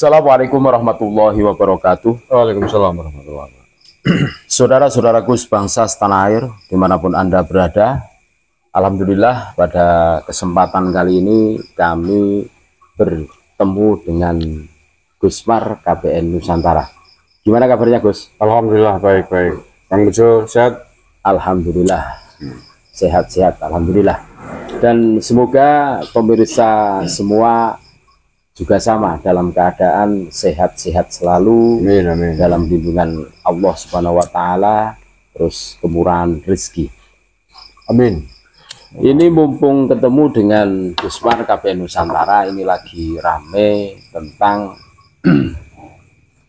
Assalamualaikum warahmatullahi wabarakatuh. Waalaikumsalam warahmatullahi wabarakatuh. Saudara-saudaraku sebangsa setanah air, dimanapun Anda berada, alhamdulillah pada kesempatan kali ini kami bertemu dengan Gusmar KBN Nusantara. Gimana kabarnya, Gus? Alhamdulillah baik-baik. Kang Bejo sehat? Alhamdulillah sehat-sehat, alhamdulillah. Dan semoga pemirsa semua juga sama dalam keadaan sehat-sehat selalu. Amin, amin. Dalam lindungan Allah Subhanahu wa Ta'ala, terus kemurahan rezeki. Amin. Ini mumpung ketemu dengan Gusmar KBN Nusantara, ini lagi rame tentang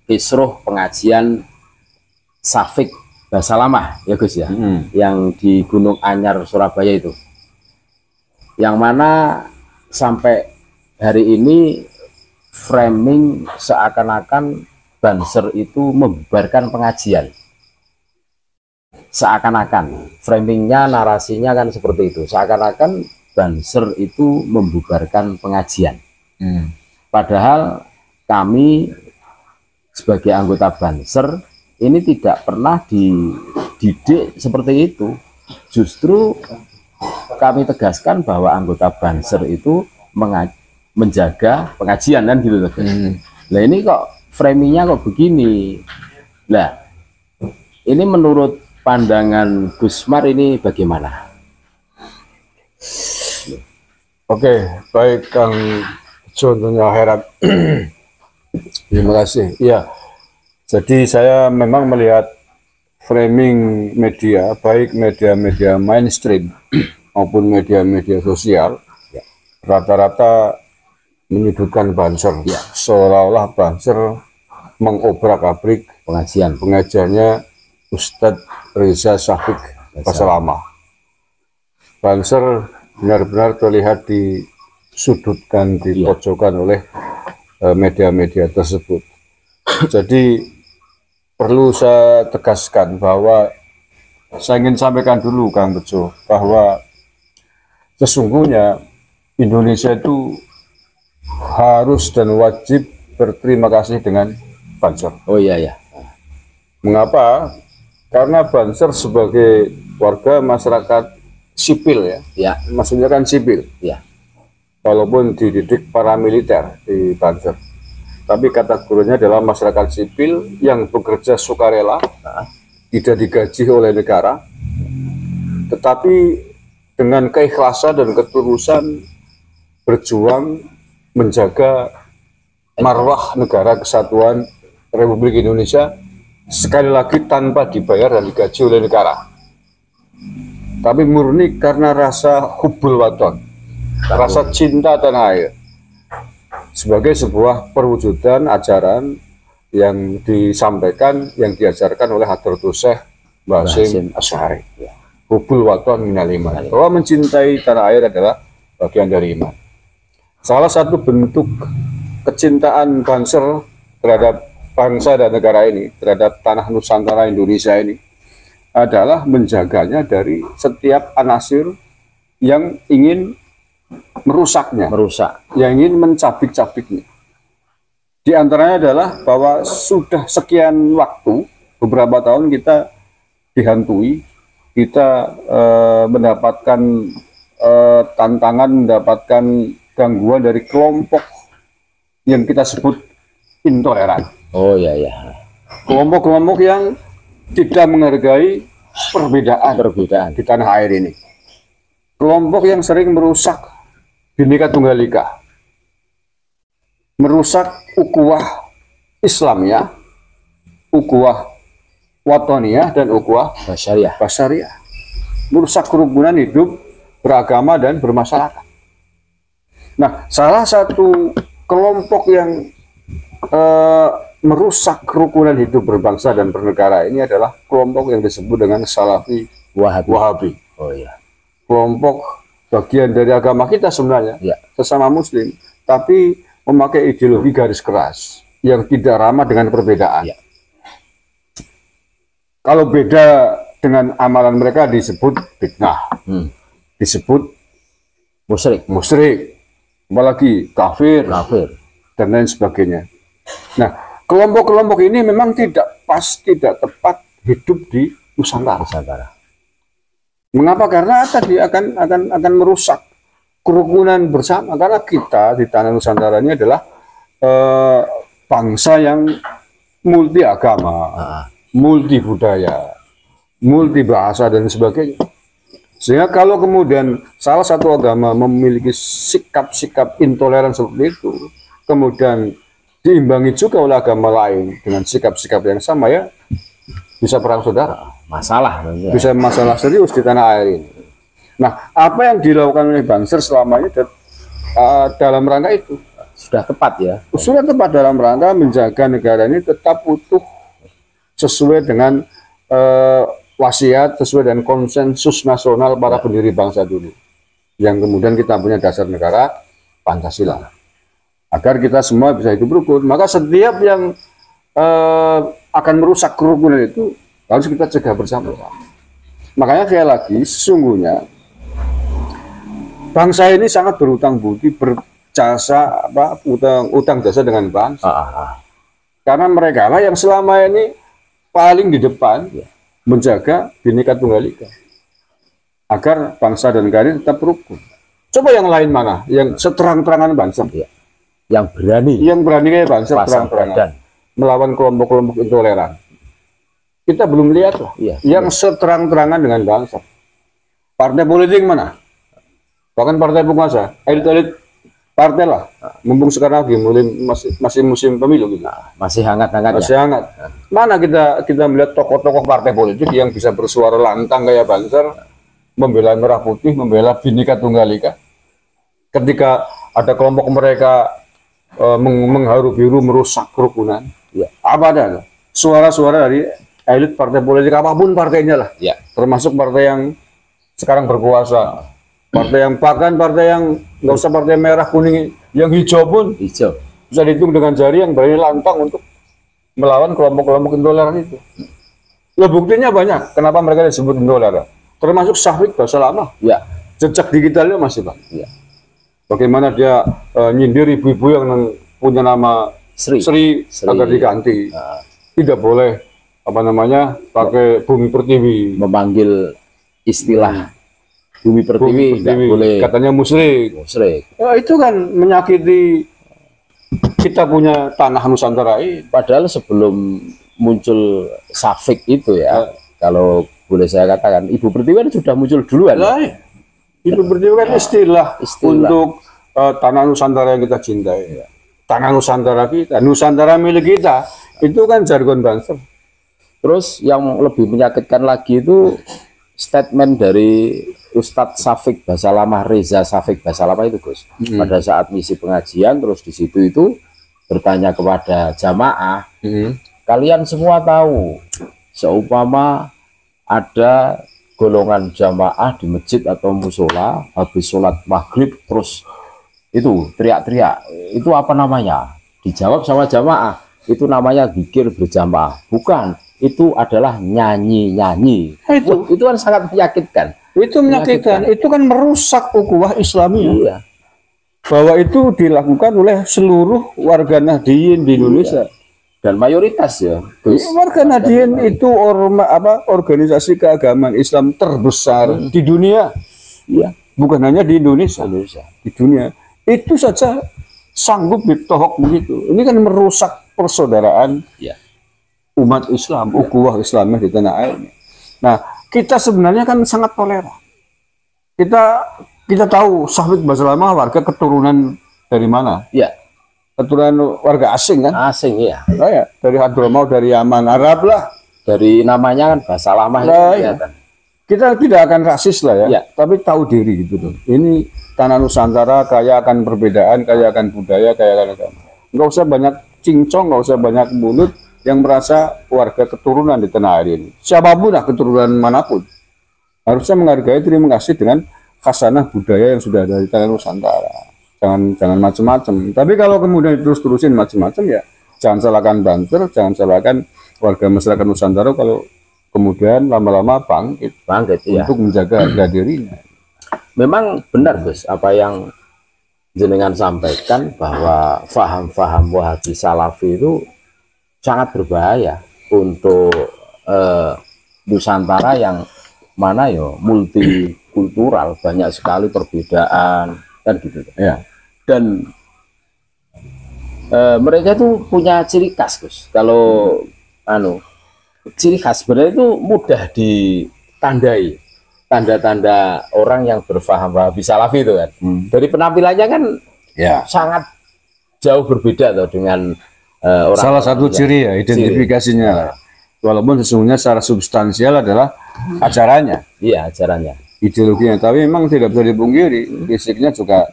kisruh pengajian Safik bahasa lama ya Gus ya, yang di Gunung Anyar Surabaya itu, yang mana sampai hari ini framing seakan-akan Banser itu membubarkan pengajian. Seakan-akan framingnya, narasinya kan seperti itu, seakan-akan Banser itu membubarkan pengajian. Padahal kami sebagai anggota Banser ini tidak pernah dididik seperti itu. Justru kami tegaskan bahwa anggota Banser itu menjaga pengajian kan gitu. Nah ini kok framingnya kok begini. Nah ini menurut pandangan Gusmar ini bagaimana? Oke, baik Kang Bejo, tentunya heran. Terima kasih. Iya, jadi saya memang melihat framing media, baik media-media mainstream maupun media-media sosial, rata-rata menyudutkan Banser, seolah-olah Banser mengobrak-abrik pengajiannya Ustadz Reza Safik bahasa lama. Banser benar-benar terlihat disudutkan, dipojokkan oleh media-media tersebut. Jadi perlu saya tegaskan bahwa saya ingin sampaikan dulu Kang Bejo bahwa sesungguhnya Indonesia itu harus dan wajib berterima kasih dengan Banser. Oh iya ya. Mengapa? Karena Banser sebagai warga masyarakat sipil ya. Maksudnya kan sipil. Ya. Walaupun dididik paramiliter di Banser, tapi kategorinya adalah masyarakat sipil yang bekerja sukarela, tidak digaji oleh negara, tetapi dengan keikhlasan dan ketulusan berjuang menjaga marwah negara kesatuan Republik Indonesia, sekali lagi tanpa dibayar dan digaji oleh negara, tapi murni karena rasa hubbul waton, rasa cinta tanah air, sebagai sebuah perwujudan ajaran yang disampaikan, yang diajarkan oleh Hadratus Syekh Basim Asy'ari. Hubbul waton minal iman, bahwa mencintai tanah air adalah bagian dari iman. Salah satu bentuk kecintaan Banser terhadap bangsa dan negara ini, terhadap tanah Nusantara Indonesia ini, adalah menjaganya dari setiap anasir yang ingin merusaknya, yang ingin mencabik-cabiknya. Di antaranya adalah bahwa sudah sekian waktu, beberapa tahun kita dihantui, kita mendapatkan tantangan, mendapatkan gangguan dari kelompok yang kita sebut intoleran. Oh iya ya. Kelompok-kelompok yang tidak menghargai perbedaan di tanah air ini. Kelompok yang sering merusak Bhinneka Tunggal Ika, merusak ukhuwah Islamiyah, ukhuwah Watoniyah, dan ukhuwah Basyariah, merusak kerukunan hidup beragama dan bermasyarakat. Nah, salah satu kelompok yang merusak kerukunan hidup berbangsa dan bernegara ini adalah kelompok yang disebut dengan Salafi Wahabi. Oh iya. Kelompok bagian dari agama kita sebenarnya, sesama Muslim, tapi memakai ideologi garis keras yang tidak ramah dengan perbedaan. Kalau beda dengan amalan mereka disebut fitnah, disebut musyrik, apalagi kafir, dan lain sebagainya. Nah, kelompok-kelompok ini memang tidak pas, tidak tepat hidup di Nusantara. Mengapa? Karena tadi akan merusak kerukunan bersama. Karena kita di tanah Nusantara ini adalah bangsa yang multi agama, multi budaya, multi bahasa dan sebagainya. Sehingga kalau kemudian salah satu agama memiliki sikap-sikap intoleran seperti itu, kemudian diimbangi juga oleh agama lain dengan sikap-sikap yang sama, ya bisa perang saudara. Masalah. Bisa masalah serius di tanah air ini. Nah, apa yang dilakukan oleh Banser selama ini dalam rangka itu? Sudah tepat ya? Sudah tepat dalam rangka menjaga negara ini tetap utuh sesuai dengan wasiat, sesuai dengan konsensus nasional para pendiri bangsa dulu, yang kemudian kita punya dasar negara Pancasila, agar kita semua bisa hidup rukun. Maka setiap yang akan merusak kerukunan itu harus kita cegah bersama-sama. Makanya sekali lagi, sesungguhnya bangsa ini sangat berutang budi, berjasa, utang jasa dengan bangsa. Karena mereka lah yang selama ini paling di depan menjaga Bhinneka Tunggal Ika, agar bangsa dan negara ini tetap rukun. Coba yang lain mana? Yang seterang-terangan Banser, yang berani kayak Banser terang-terangan melawan kelompok-kelompok intoleran. Kita belum lihat lah yang seterang-terangan dengan Banser. Partai politik mana? Bahkan partai penguasa, elit-elit partai lah, mumpung sekarang lagi masih musim pemilu gitu. Masih hangat-hangat. Masih hangat. Mana kita melihat tokoh-tokoh partai politik yang bisa bersuara lantang kayak Banser, membela merah putih, membela Bhinneka Tunggal Ika. Ketika ada kelompok mereka mengharu biru merusak kerukunan, apa ada suara-suara dari elit partai politik apapun partainya lah, termasuk partai yang sekarang berkuasa. Partai yang nggak usah partai merah kuning, yang hijau pun bisa dihitung dengan jari, yang berani lantang untuk melawan kelompok-kelompok intoleran itu. Loh, buktinya banyak. Kenapa mereka disebut intoleran? Termasuk Syafiq Basalamah. Jejak digitalnya masih banyak. Bagaimana dia nyindir ibu-ibu yang punya nama Sri agar diganti. Tidak boleh pakai Bumi Pertiwi, memanggil istilah Bumi Pertiwi, nggak boleh, katanya musyrik. Ya, itu kan menyakiti kita punya tanah Nusantara ini. Padahal sebelum muncul Syafiq itu kalau boleh saya katakan, Ibu Pertiwi kan sudah muncul duluan. Ibu Pertiwi kan istilah untuk tanah Nusantara yang kita cintai. Tanah Nusantara kita, Nusantara milik kita, itu kan jargon Banser. Terus yang lebih menyakitkan lagi itu statement dari Ustadz Syafiq Basalamah, Reza Syafiq Basalamah itu, Gus. Pada saat misi pengajian, terus di situ itu bertanya kepada jamaah, kalian semua tahu, seumpama ada golongan jamaah di masjid atau musola, habis sholat maghrib, terus itu teriak-teriak, itu apa namanya? Dijawab sama jamaah, itu namanya zikir berjamaah. Bukan, itu adalah nyanyi-nyanyi. Itu kan sangat menyakitkan. Itu menyakitkan, itu kan merusak ukhuwah Islamiyah. Bahwa itu dilakukan oleh seluruh warga Nahdliyin di Indonesia. Dan mayoritas warga Nahdliyin itu organisasi keagamaan Islam terbesar di dunia. Bukan hanya di Indonesia. Di dunia. Itu saja sanggup ditohok begitu. Ini kan merusak persaudaraan umat Islam, ukhuwah Islamiyah di tanah air. Nah, kita sebenarnya kan sangat toleran. Kita tahu Syafiq Basalamah warga keturunan dari mana? Keturunan warga asing kan? Asing dari Hadramaut, dari Yaman, Arab lah. Dari namanya kan Basalamah. Kita tidak akan rasis lah tapi tahu diri gitu loh. Ini tanah Nusantara kaya akan perbedaan, kaya akan budaya, kaya akan agama. Nggak usah banyak cincong, nggak usah banyak mulut yang merasa warga keturunan di tanah air ini. Siapapun lah, keturunan manapun, harusnya menghargai, terima kasih dengan khasanah budaya yang sudah ada di tanah Nusantara. Jangan macam-macam. Tapi kalau kemudian terus-terusin macam-macam, jangan salahkan Banser, jangan salahkan warga masyarakat Nusantara kalau kemudian lama-lama bangkit untuk menjaga harga dirinya. Memang benar, Gus, apa yang jenengan sampaikan bahwa faham-faham Wahabi Salafi itu sangat berbahaya untuk Nusantara yang mana yo multikultural, banyak sekali perbedaan kan gitu Ya. dan mereka itu punya ciri khas Gus. Kalau ciri khas sebenarnya itu mudah ditandai, tanda-tanda orang yang berfaham Wahabi Salafi itu kan. Dari penampilannya kan Ya. sangat jauh berbeda tuh dengan orang. Salah satu ciri ya identifikasinya. Walaupun sesungguhnya secara substansial adalah acaranya, Iya, ajarannya. ideologinya. Tapi memang tidak bisa dipungkiri, fisiknya juga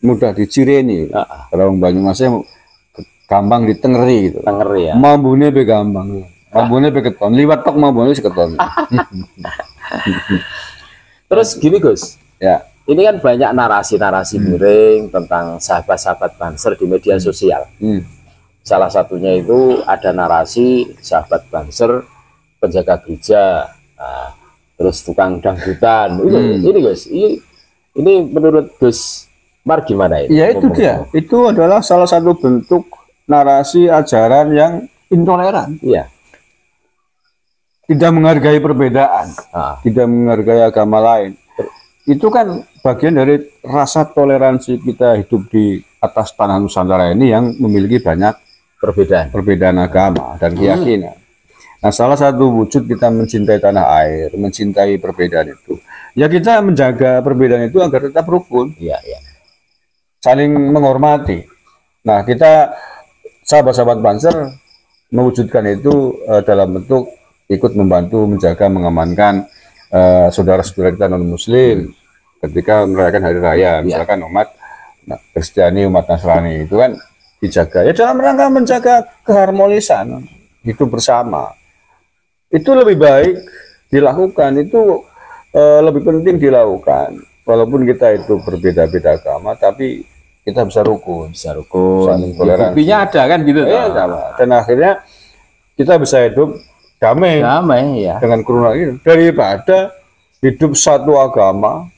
mudah dicireni. Kalau Banyumasnya gampang ditengeri gitu. Tenger ya. Mambune be gampang. Mambune be keton. Liwat tok mambune seketon. Terus gini Gus, Ya. ini kan banyak narasi-narasi miring tentang sahabat-sahabat Banser di media sosial. Salah satunya itu ada narasi sahabat Banser penjaga gereja, terus tukang dangdutan. Ini Gus, ini menurut Gus Mar gimana ini? Ya itu dia. Itu adalah salah satu bentuk narasi ajaran yang intoleran. Iya. Tidak menghargai perbedaan, tidak menghargai agama lain. Itu kan bagian dari rasa toleransi kita hidup di atas tanah Nusantara ini yang memiliki banyak perbedaan agama dan keyakinan. Nah, salah satu wujud kita mencintai tanah air, mencintai perbedaan itu, ya kita menjaga perbedaan itu agar tetap rukun, Iya, iya. saling menghormati. Nah, kita sahabat-sahabat Banser mewujudkan itu dalam bentuk ikut membantu menjaga mengamankan saudara-saudara kita non Muslim ketika merayakan hari raya, misalkan umat Kristiani, umat Nasrani itu kan dijaga ya dalam rangka menjaga keharmonisan hidup bersama. Itu lebih baik dilakukan, itu lebih penting dilakukan walaupun kita itu berbeda-beda agama tapi kita bisa rukun, saling toleransi. Buktinya ada kan gitu. Ya, dan akhirnya kita bisa hidup damai ya. dengan kerukunan itu daripada hidup satu agama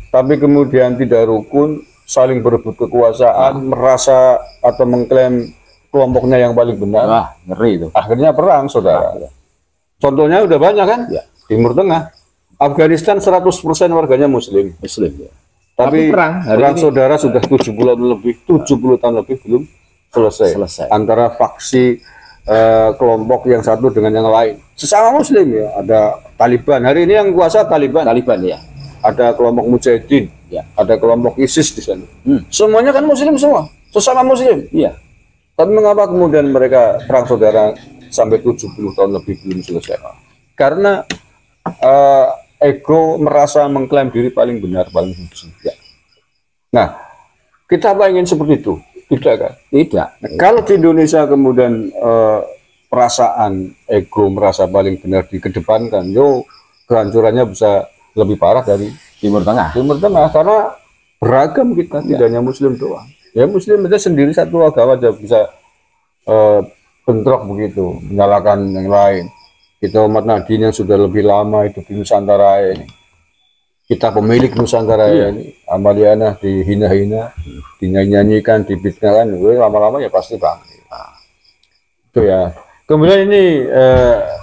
tapi kemudian tidak rukun, saling berebut kekuasaan, merasa atau mengklaim kelompoknya yang paling benar. Wah, ngeri itu. Akhirnya perang, saudara. Contohnya udah banyak kan? Ya. Timur Tengah, Afghanistan 100% warganya Muslim. Ya. Tapi perang ini, saudara sudah 70 tahun lebih belum selesai. Antara faksi kelompok yang satu dengan yang lain. Sesama Muslim ya, ada Taliban. Hari ini yang kuasa Taliban ya. Ada kelompok Mujahidin, ya. Ada kelompok ISIS di sana. Semuanya kan Muslim semua, sesama Muslim. Iya. Tapi mengapa kemudian mereka perang saudara sampai 70 tahun lebih belum selesai? Karena ego merasa mengklaim diri paling benar, paling suci. Ya. Nah, kita apa ingin seperti itu? Tidak kan? Tidak. Nah, kalau di Indonesia kemudian perasaan ego merasa paling benar dikedepankan, kehancurannya bisa lebih parah dari Timur Tengah. Karena beragam kita, tidak hanya Muslim doang. Ya Muslim itu sendiri satu agama aja bisa bentrok begitu, menyalahkan yang lain. Kita umat Nahdien yang sudah lebih lama hidup di Nusantara ini. Kita pemilik Nusantara ini, Amaliana dihina-hina, dinyanyikan, dibitnakan, lama-lama ya pasti bang. Itu ya. Kemudian ini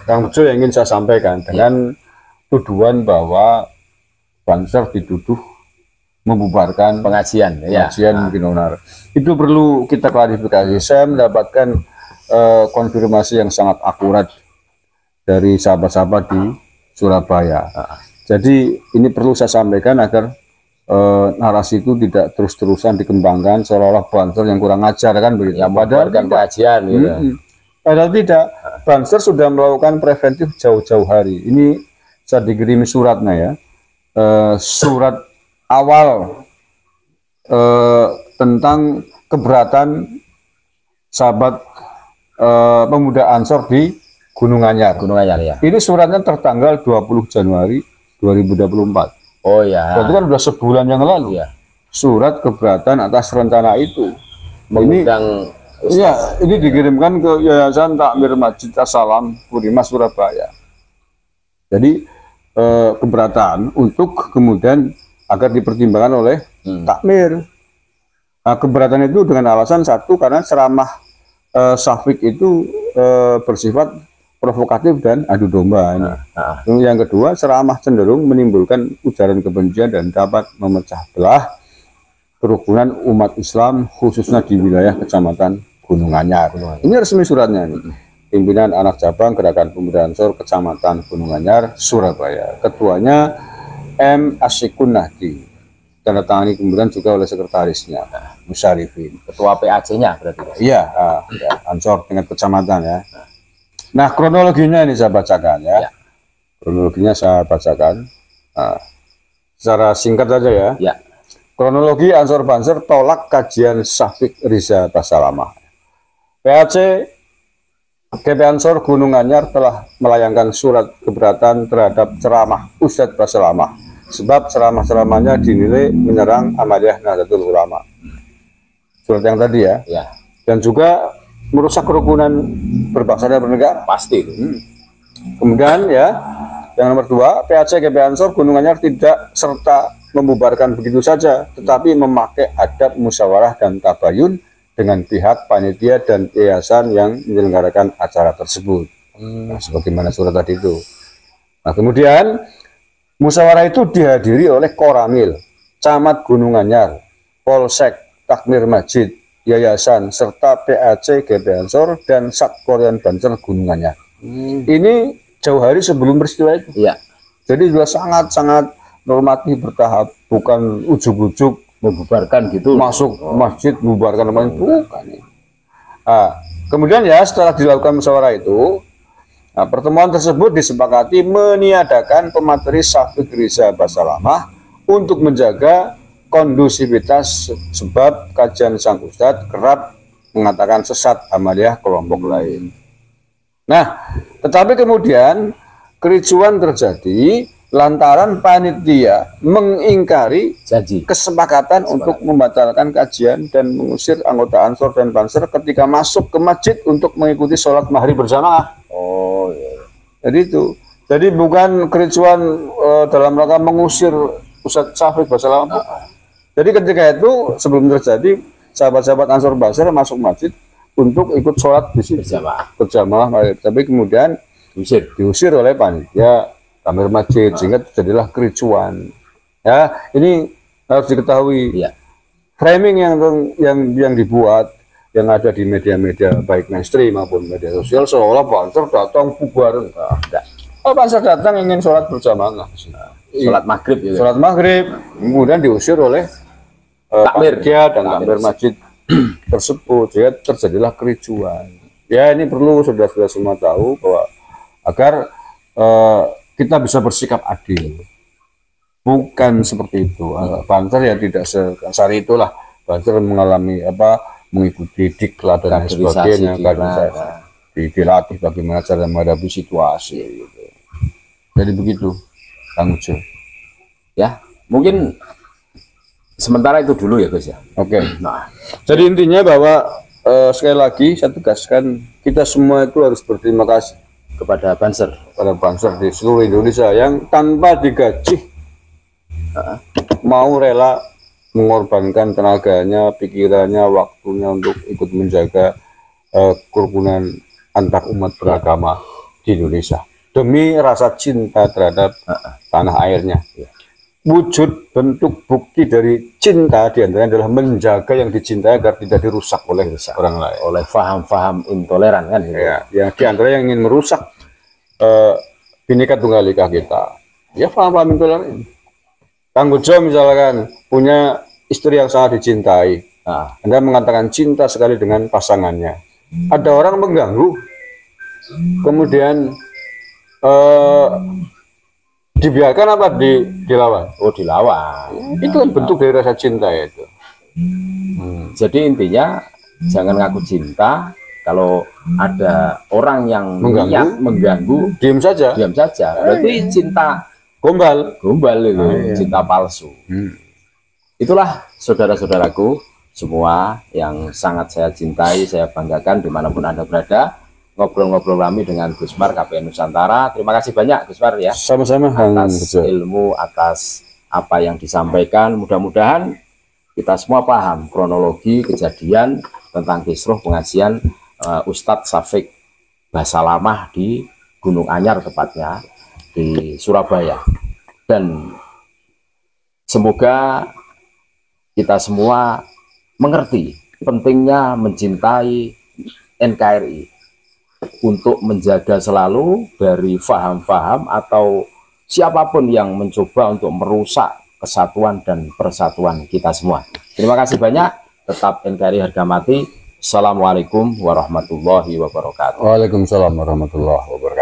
Kang Bejo yang ingin saya sampaikan dengan tuduhan bahwa Banser dituduh membubarkan pengajian mungkin onar. Itu perlu kita klarifikasi. Saya mendapatkan konfirmasi yang sangat akurat dari sahabat-sahabat di Surabaya. Jadi ini perlu saya sampaikan agar narasi itu tidak terus-terusan dikembangkan seolah-olah Banser yang kurang ajar kan begitu. Ya, padahal pengajian gitu. Padahal tidak. Banser sudah melakukan preventif jauh-jauh hari. Ini saya dikirimi suratnya ya. Surat awal tentang keberatan sahabat pemuda Ansor di Gunung Anyar. Ya. Ini suratnya tertanggal 20 Januari 2024. Oh ya. Itu kan sudah sebulan yang lalu. Ya. Surat keberatan atas rencana itu. Mengundang ini dikirimkan ke Yayasan Takmir Masjid Assalam Purima Surabaya. Jadi keberatan untuk kemudian agar dipertimbangkan oleh takmir. Nah, keberatan itu dengan alasan satu, karena ceramah Syafiq itu bersifat provokatif dan adu domba ini. Yang kedua, ceramah cenderung menimbulkan ujaran kebencian dan dapat memecah belah kerukunan umat Islam, khususnya di wilayah Kecamatan Gunung Anyar. Ini resmi suratnya nih. Pimpinan anak cabang Gerakan Pemuda Ansor Kecamatan Gunung Anyar, Surabaya. Ketuanya M. Asyikun Nahdi. Tanda tangani kemudian juga oleh sekretarisnya, Musyarifin. Ketua PAC-nya berarti. Iya, Ansor tingkat kecamatan ya. Nah, kronologinya ini saya bacakan ya. Kronologinya saya bacakan. Secara singkat saja ya. Ya. Kronologi Ansor Banser tolak kajian Syafiq Riza Basalamah. PAC GP Ansor Gunung Anyar telah melayangkan surat keberatan terhadap ceramah Ustadz Basalamah, sebab ceramah-ceramahnya dinilai menyerang Amaliyah Nahdlatul Ulama. Surat yang tadi ya. Dan juga merusak kerukunan berbangsa dan bernegara. Pasti itu. Kemudian ya, yang nomor 2, PAC GP Ansor Gunung Anyar tidak serta membubarkan begitu saja, tetapi memakai adab musyawarah dan tabayun dengan pihak panitia dan yayasan yang menyelenggarakan acara tersebut. Nah, sebagaimana surat tadi itu. Nah, kemudian musyawarah itu dihadiri oleh Koramil, Camat Gunung Anyar, Polsek, Takmir Masjid, yayasan, serta PAC GP Ansor dan Satporian Banser Gunung Anyar. Ini jauh hari sebelum peristiwa itu. Iya. Jadi sudah sangat-sangat normatif, bertahap, bukan ujuk-ujuk Membubarkan gitu. masuk masjid membubarkan namanya, bukan. Kemudian ya, setelah dilakukan musyawarah itu, pertemuan tersebut disepakati meniadakan pemateri Syafiq Riza Basalamah untuk menjaga kondusivitas, sebab kajian sang ustadz kerap mengatakan sesat Amaliyah kelompok lain. Nah, tetapi kemudian kericuan terjadi lantaran panitia mengingkari Janji. kesepakatan untuk membatalkan kajian dan mengusir anggota Ansor dan Banser ketika masuk ke masjid untuk mengikuti sholat maghrib berjamaah. Oh iya. Jadi itu. Jadi bukan kericuan dalam rangka mengusir Ustadz Syafiq Basalamah. Jadi ketika itu sebelum terjadi, sahabat-sahabat Ansor Banser masuk masjid untuk ikut sholat di situ berjamaah. Tapi kemudian diusir oleh panitia Takmir Masjid, sehingga terjadilah kericuan. Ya, ini harus diketahui. Framing yang dibuat, yang ada di media-media baik mainstream maupun media sosial, seolah Banser datang bubar. Banser datang ingin sholat berjamaah, sholat maghrib gitu. Sholat maghrib, kemudian diusir oleh Takmir dan Takmir Masjid tersebut. Ya, terjadilah kericuan. Ya, ini perlu saudara-saudara semua tahu bahwa agar kita bisa bersikap adil. Bukan seperti itu. Banser ya tidak sekasar itulah. Banser mengalami mengikuti diklat dan sebagainya, dilatih bagaimana cara menghadapi situasi gitu. Jadi begitu, Kang Ujo. Ya, mungkin sementara itu dulu ya guys ya. Oke. Nah, jadi intinya bahwa sekali lagi saya tegaskan, kita semua itu harus berterima kasih kepada Banser, di seluruh Indonesia yang tanpa digaji mau rela mengorbankan tenaganya, pikirannya, waktunya untuk ikut menjaga kerukunan antar umat beragama di Indonesia demi rasa cinta terhadap tanah airnya. Wujud bentuk bukti dari cinta diantaranya adalah menjaga yang dicintai agar tidak dirusak oleh orang lain, oleh faham-faham intoleran kan gitu. Ya, yang diantara yang ingin merusak Bhinneka Tunggal Ika kita, ya faham-faham intoleran. Kang Ujo misalkan punya istri yang sangat dicintai, Anda mengatakan cinta sekali dengan pasangannya, ada orang mengganggu, kemudian dibiarkan apa dilawan? Oh, dilawan. Itu kan bentuk dari rasa cinta itu. Jadi intinya jangan ngaku cinta. Kalau ada orang yang mengganggu, diam saja. Berarti cinta gombal itu, cinta palsu. Itulah saudara-saudaraku semua yang sangat saya cintai, saya banggakan dimanapun Anda berada. Ngobrol-ngobrol kami dengan Gus Mar KPN Nusantara. Terima kasih banyak Gus Mar ya. Sama-sama atas ilmu, atas apa yang disampaikan. Mudah-mudahan kita semua paham kronologi kejadian tentang kisruh pengajian Ustadz Syafiq Basalamah di Gunung Anyar, tepatnya di Surabaya. Dan semoga kita semua mengerti pentingnya mencintai NKRI untuk menjaga selalu dari faham-faham atau siapapun yang mencoba untuk merusak kesatuan dan persatuan kita semua. Terima kasih banyak. Tetap NKRI harga mati. Assalamualaikum warahmatullahi wabarakatuh. Waalaikumsalam warahmatullahi wabarakatuh.